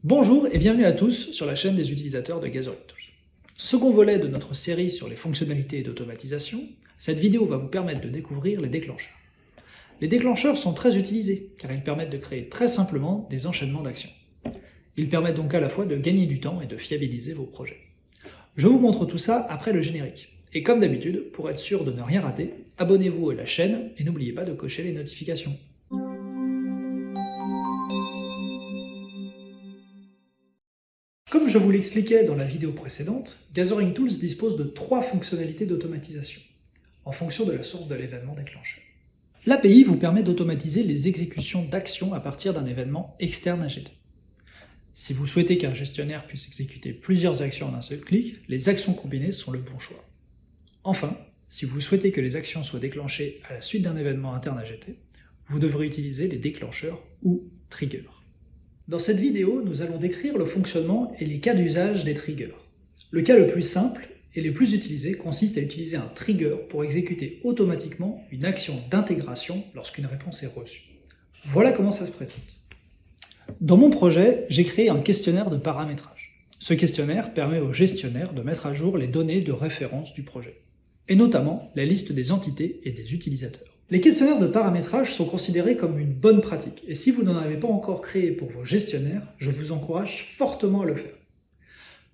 Bonjour et bienvenue à tous sur la chaîne des utilisateurs de Gathering Tools. Second volet de notre série sur les fonctionnalités d'automatisation, cette vidéo va vous permettre de découvrir les déclencheurs. Les déclencheurs sont très utilisés car ils permettent de créer très simplement des enchaînements d'actions. Ils permettent donc à la fois de gagner du temps et de fiabiliser vos projets. Je vous montre tout ça après le générique. Et comme d'habitude, pour être sûr de ne rien rater, abonnez-vous à la chaîne et n'oubliez pas de cocher les notifications. Comme je vous l'expliquais dans la vidéo précédente, Gathering Tools dispose de 3 fonctionnalités d'automatisation, en fonction de la source de l'événement déclencheur. L'API vous permet d'automatiser les exécutions d'actions à partir d'un événement externe à GT. Si vous souhaitez qu'un gestionnaire puisse exécuter plusieurs actions en un seul clic, les actions combinées sont le bon choix. Enfin, si vous souhaitez que les actions soient déclenchées à la suite d'un événement interne à GT, vous devrez utiliser les déclencheurs ou triggers. Dans cette vidéo, nous allons décrire le fonctionnement et les cas d'usage des triggers. Le cas le plus simple et le plus utilisé consiste à utiliser un trigger pour exécuter automatiquement une action d'intégration lorsqu'une réponse est reçue. Voilà comment ça se présente. Dans mon projet, j'ai créé un questionnaire de paramétrage. Ce questionnaire permet au gestionnaire de mettre à jour les données de référence du projet, et notamment la liste des entités et des utilisateurs. Les questionnaires de paramétrage sont considérés comme une bonne pratique, et si vous n'en avez pas encore créé pour vos gestionnaires, je vous encourage fortement à le faire.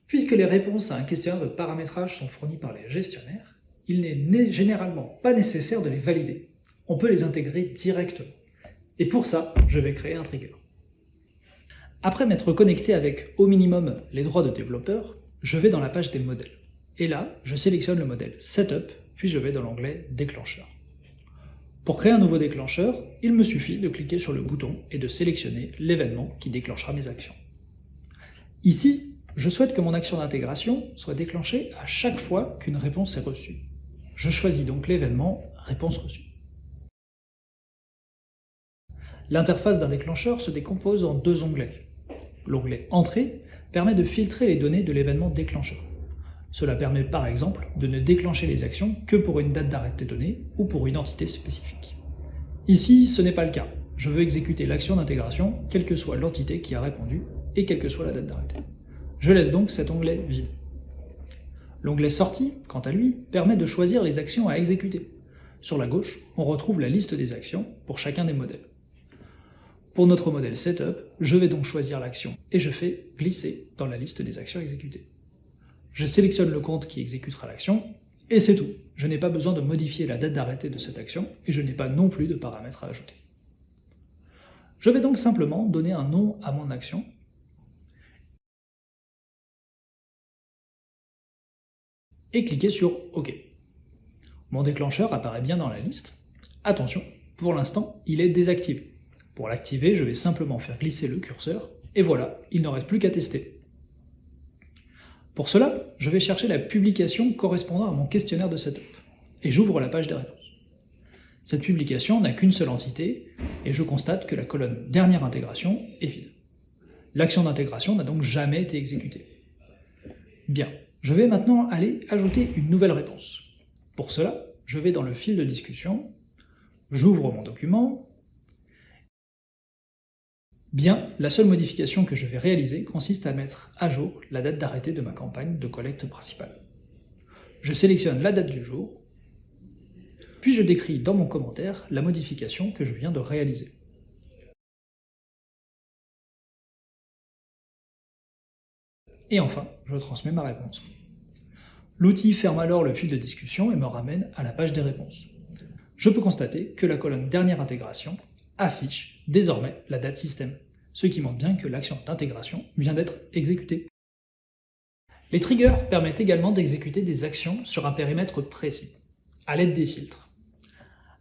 Puisque les réponses à un questionnaire de paramétrage sont fournies par les gestionnaires, il n'est généralement pas nécessaire de les valider. On peut les intégrer directement. Et pour ça, je vais créer un trigger. Après m'être connecté avec au minimum les droits de développeur, je vais dans la page des modèles. Et là, je sélectionne le modèle Setup, puis je vais dans l'onglet Déclencheur. Pour créer un nouveau déclencheur, il me suffit de cliquer sur le bouton et de sélectionner l'événement qui déclenchera mes actions. Ici, je souhaite que mon action d'intégration soit déclenchée à chaque fois qu'une réponse est reçue. Je choisis donc l'événement Réponse reçue. L'interface d'un déclencheur se décompose en 2 onglets. L'onglet Entrée permet de filtrer les données de l'événement déclencheur. Cela permet par exemple de ne déclencher les actions que pour une date d'arrêt donnée ou pour une entité spécifique. Ici, ce n'est pas le cas. Je veux exécuter l'action d'intégration, quelle que soit l'entité qui a répondu et quelle que soit la date d'arrêt. Je laisse donc cet onglet vide. L'onglet Sortie, quant à lui, permet de choisir les actions à exécuter. Sur la gauche, on retrouve la liste des actions pour chacun des modèles. Pour notre modèle Setup, je vais donc choisir l'action et je fais glisser dans la liste des actions exécutées. Je sélectionne le compte qui exécutera l'action, et c'est tout. Je n'ai pas besoin de modifier la date d'arrêt de cette action, et je n'ai pas non plus de paramètres à ajouter. Je vais donc simplement donner un nom à mon action, et cliquer sur OK. Mon déclencheur apparaît bien dans la liste. Attention, pour l'instant, il est désactivé. Pour l'activer, je vais simplement faire glisser le curseur, et voilà, il ne reste plus qu'à tester. Pour cela, je vais chercher la publication correspondant à mon questionnaire de setup, et j'ouvre la page des réponses. Cette publication n'a qu'une seule entité, et je constate que la colonne Dernière intégration est vide. L'action d'intégration n'a donc jamais été exécutée. Bien, je vais maintenant aller ajouter une nouvelle réponse. Pour cela, je vais dans le fil de discussion, j'ouvre mon document. Bien, la seule modification que je vais réaliser consiste à mettre à jour la date d'arrêt de ma campagne de collecte principale. Je sélectionne la date du jour, puis je décris dans mon commentaire la modification que je viens de réaliser. Et enfin, je transmets ma réponse. L'outil ferme alors le fil de discussion et me ramène à la page des réponses. Je peux constater que la colonne Dernière intégration affiche désormais la date système, ce qui montre bien que l'action d'intégration vient d'être exécutée. Les triggers permettent également d'exécuter des actions sur un périmètre précis, à l'aide des filtres.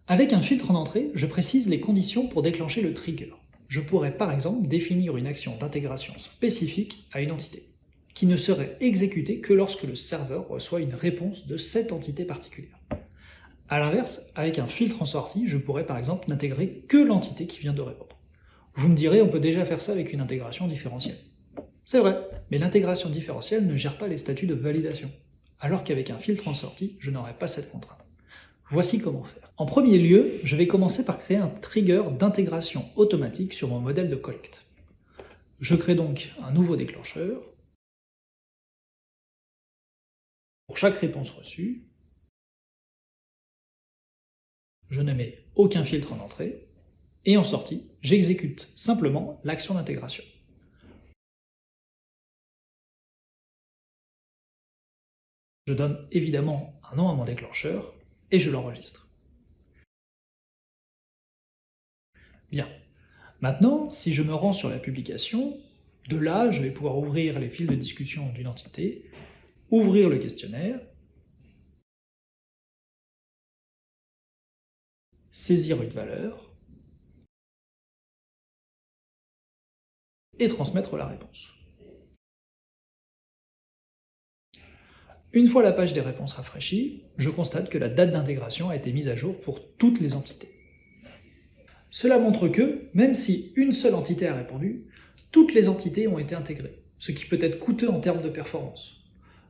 Avec un filtre en entrée, je précise les conditions pour déclencher le trigger. Je pourrais par exemple définir une action d'intégration spécifique à une entité, qui ne serait exécutée que lorsque le serveur reçoit une réponse de cette entité particulière. A l'inverse, avec un filtre en sortie, je pourrais par exemple n'intégrer que l'entité qui vient de répondre. Vous me direz, on peut déjà faire ça avec une intégration différentielle. C'est vrai, mais l'intégration différentielle ne gère pas les statuts de validation, alors qu'avec un filtre en sortie, je n'aurai pas cette contrainte. Voici comment faire. En premier lieu, je vais commencer par créer un trigger d'intégration automatique sur mon modèle de collecte. Je crée donc un nouveau déclencheur. Pour chaque réponse reçue, je ne mets aucun filtre en entrée, et en sortie, j'exécute simplement l'action d'intégration. Je donne évidemment un nom à mon déclencheur, et je l'enregistre. Bien. Maintenant, si je me rends sur la publication, de là, je vais pouvoir ouvrir les fils de discussion d'une entité, ouvrir le questionnaire, saisir une valeur, et transmettre la réponse. Une fois la page des réponses rafraîchie, je constate que la date d'intégration a été mise à jour pour toutes les entités. Cela montre que, même si une seule entité a répondu, toutes les entités ont été intégrées, ce qui peut être coûteux en termes de performance.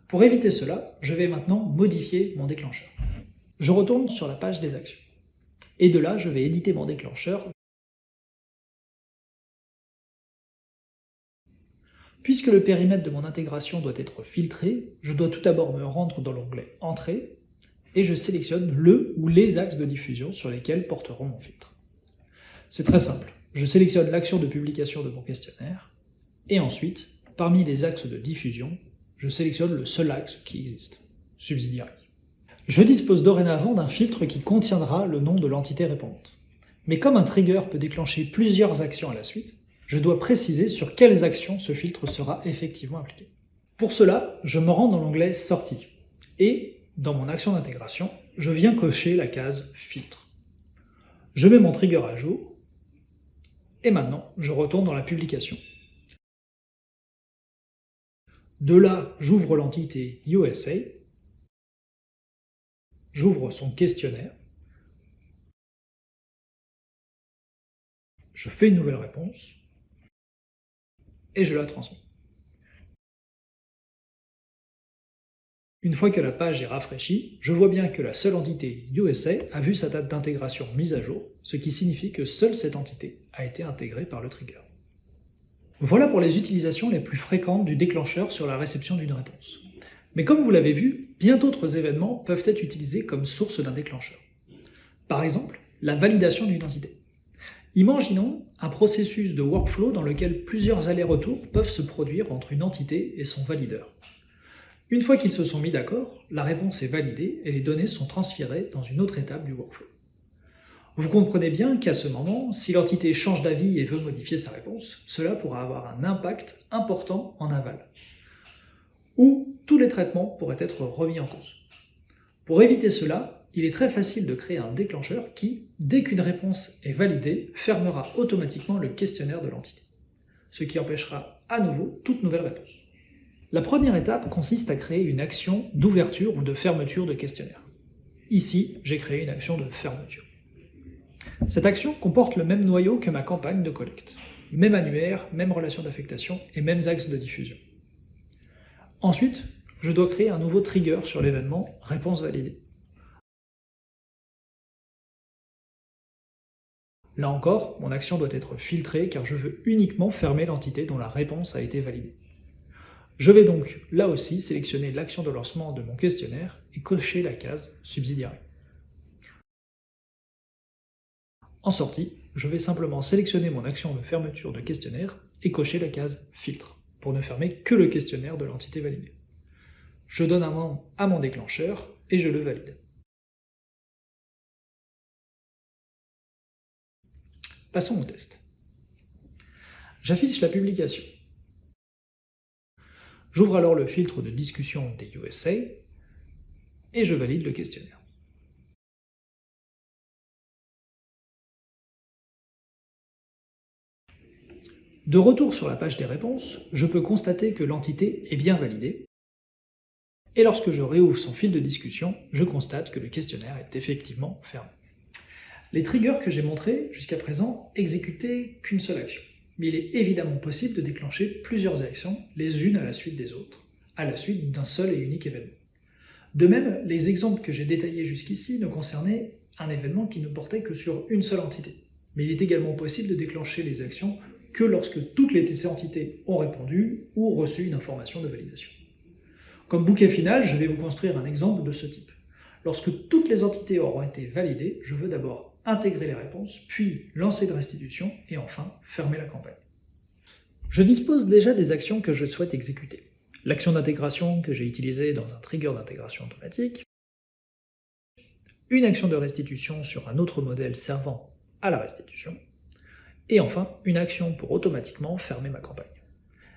Pour éviter cela, je vais maintenant modifier mon déclencheur. Je retourne sur la page des actions. Et de là, je vais éditer mon déclencheur. Puisque le périmètre de mon intégration doit être filtré, je dois tout d'abord me rendre dans l'onglet « Entrée » et je sélectionne le ou les axes de diffusion sur lesquels porteront mon filtre. C'est très simple, je sélectionne l'action de publication de mon questionnaire, et ensuite, parmi les axes de diffusion, je sélectionne le seul axe qui existe, subsidiary. Je dispose dorénavant d'un filtre qui contiendra le nom de l'entité répondante. Mais comme un trigger peut déclencher plusieurs actions à la suite, je dois préciser sur quelles actions ce filtre sera effectivement appliqué. Pour cela, je me rends dans l'onglet « Sortie » et, dans mon action d'intégration, je viens cocher la case « Filtre ». Je mets mon trigger à jour, et maintenant, je retourne dans la publication. De là, j'ouvre l'entité USA, j'ouvre son questionnaire, je fais une nouvelle réponse, et je la transmets. Une fois que la page est rafraîchie, je vois bien que la seule entité USA a vu sa date d'intégration mise à jour, ce qui signifie que seule cette entité a été intégrée par le trigger. Voilà pour les utilisations les plus fréquentes du déclencheur sur la réception d'une réponse. Mais comme vous l'avez vu, bien d'autres événements peuvent être utilisés comme source d'un déclencheur. Par exemple, la validation d'une entité. Imaginons un processus de workflow dans lequel plusieurs allers-retours peuvent se produire entre une entité et son valideur. Une fois qu'ils se sont mis d'accord, la réponse est validée et les données sont transférées dans une autre étape du workflow. Vous comprenez bien qu'à ce moment, si l'entité change d'avis et veut modifier sa réponse, cela pourra avoir un impact important en aval, où tous les traitements pourraient être remis en cause. Pour éviter cela, il est très facile de créer un déclencheur qui, dès qu'une réponse est validée, fermera automatiquement le questionnaire de l'entité, ce qui empêchera à nouveau toute nouvelle réponse. La première étape consiste à créer une action d'ouverture ou de fermeture de questionnaire. Ici, j'ai créé une action de fermeture. Cette action comporte le même noyau que ma campagne de collecte. Même annuaire, même relation d'affectation et mêmes axes de diffusion. Ensuite, je dois créer un nouveau trigger sur l'événement « Réponse validée ». Là encore, mon action doit être filtrée car je veux uniquement fermer l'entité dont la réponse a été validée. Je vais donc, là aussi, sélectionner l'action de lancement de mon questionnaire et cocher la case « Subsidiary ». En sortie, je vais simplement sélectionner mon action de fermeture de questionnaire et cocher la case « Filtre » pour ne fermer que le questionnaire de l'entité validée. Je donne un nom à mon déclencheur et je le valide. Passons au test. J'affiche la publication. J'ouvre alors le filtre de discussion des USA et je valide le questionnaire. De retour sur la page des réponses, je peux constater que l'entité est bien validée, et lorsque je réouvre son fil de discussion, je constate que le questionnaire est effectivement fermé. Les triggers que j'ai montrés jusqu'à présent exécutaient qu'une seule action, mais il est évidemment possible de déclencher plusieurs actions, les unes à la suite des autres, à la suite d'un seul et unique événement. De même, les exemples que j'ai détaillés jusqu'ici ne concernaient un événement qui ne portait que sur une seule entité, mais il est également possible de déclencher les actions que lorsque toutes les TC entités ont répondu ou reçu une information de validation. Comme bouquet final, je vais vous construire un exemple de ce type. Lorsque toutes les entités auront été validées, je veux d'abord intégrer les réponses, puis lancer une restitution, et enfin fermer la campagne. Je dispose déjà des actions que je souhaite exécuter. L'action d'intégration que j'ai utilisée dans un trigger d'intégration automatique, une action de restitution sur un autre modèle servant à la restitution, et enfin une action pour automatiquement fermer ma campagne.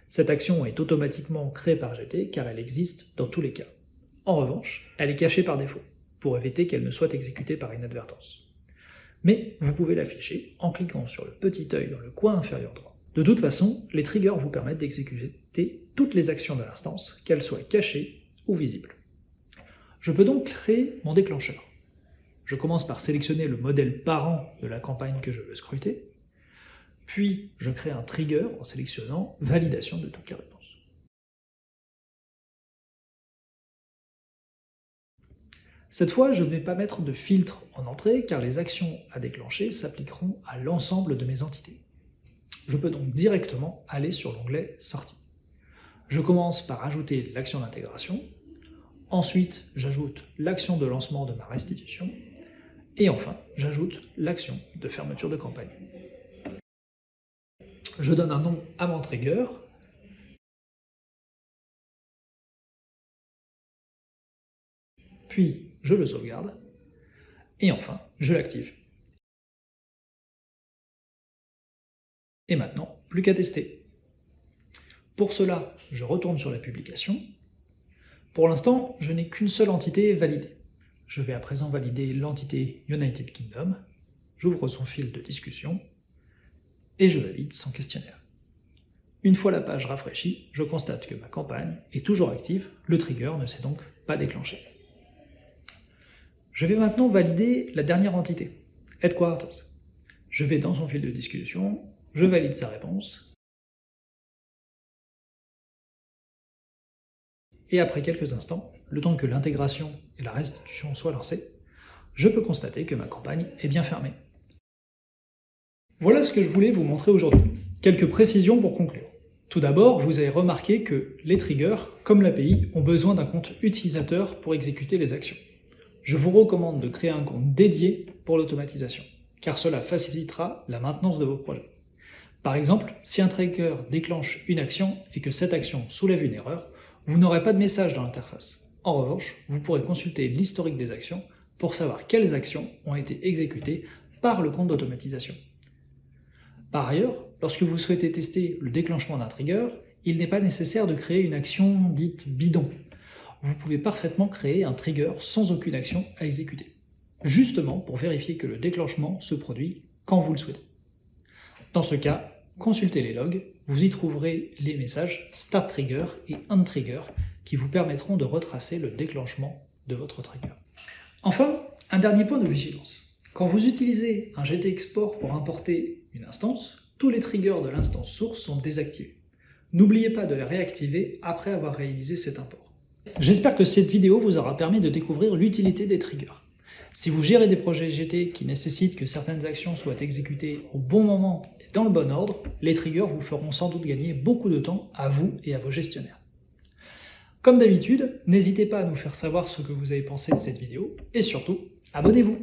Cette action est automatiquement créée par GT car elle existe dans tous les cas. En revanche, elle est cachée par défaut, pour éviter qu'elle ne soit exécutée par inadvertance. Mais vous pouvez l'afficher en cliquant sur le petit œil dans le coin inférieur droit. De toute façon, les triggers vous permettent d'exécuter toutes les actions de l'instance, qu'elles soient cachées ou visibles. Je peux donc créer mon déclencheur. Je commence par sélectionner le modèle parent de la campagne que je veux scruter, puis je crée un trigger en sélectionnant « Validation de toutes les réponses ». Cette fois, je ne vais pas mettre de filtre en entrée car les actions à déclencher s'appliqueront à l'ensemble de mes entités. Je peux donc directement aller sur l'onglet « Sortie ». Je commence par ajouter l'action d'intégration, ensuite j'ajoute l'action de lancement de ma restitution, et enfin j'ajoute l'action de fermeture de campagne. Je donne un nom à mon trigger, puis je le sauvegarde, et enfin je l'active. Et maintenant, plus qu'à tester. Pour cela, je retourne sur la publication. Pour l'instant, je n'ai qu'une seule entité validée. Je vais à présent valider l'entité United Kingdom, j'ouvre son fil de discussion, et je valide son questionnaire. Une fois la page rafraîchie, je constate que ma campagne est toujours active, le trigger ne s'est donc pas déclenché. Je vais maintenant valider la dernière entité, Headquarters. Je vais dans son fil de discussion, je valide sa réponse, et après quelques instants, le temps que l'intégration et la restitution soient lancées, je peux constater que ma campagne est bien fermée. Voilà ce que je voulais vous montrer aujourd'hui. Quelques précisions pour conclure. Tout d'abord, vous avez remarqué que les triggers, comme l'API, ont besoin d'un compte utilisateur pour exécuter les actions. Je vous recommande de créer un compte dédié pour l'automatisation, car cela facilitera la maintenance de vos projets. Par exemple, si un trigger déclenche une action et que cette action soulève une erreur, vous n'aurez pas de message dans l'interface. En revanche, vous pourrez consulter l'historique des actions pour savoir quelles actions ont été exécutées par le compte d'automatisation. Par ailleurs, lorsque vous souhaitez tester le déclenchement d'un trigger, il n'est pas nécessaire de créer une action dite bidon. Vous pouvez parfaitement créer un trigger sans aucune action à exécuter, justement pour vérifier que le déclenchement se produit quand vous le souhaitez. Dans ce cas, consultez les logs, vous y trouverez les messages Start Trigger et End Trigger qui vous permettront de retracer le déclenchement de votre trigger. Enfin, un dernier point de vigilance. Quand vous utilisez un GT Export pour importer une instance, tous les triggers de l'instance source sont désactivés. N'oubliez pas de les réactiver après avoir réalisé cet import. J'espère que cette vidéo vous aura permis de découvrir l'utilité des triggers. Si vous gérez des projets GT qui nécessitent que certaines actions soient exécutées au bon moment et dans le bon ordre, les triggers vous feront sans doute gagner beaucoup de temps à vous et à vos gestionnaires. Comme d'habitude, n'hésitez pas à nous faire savoir ce que vous avez pensé de cette vidéo, et surtout, abonnez-vous!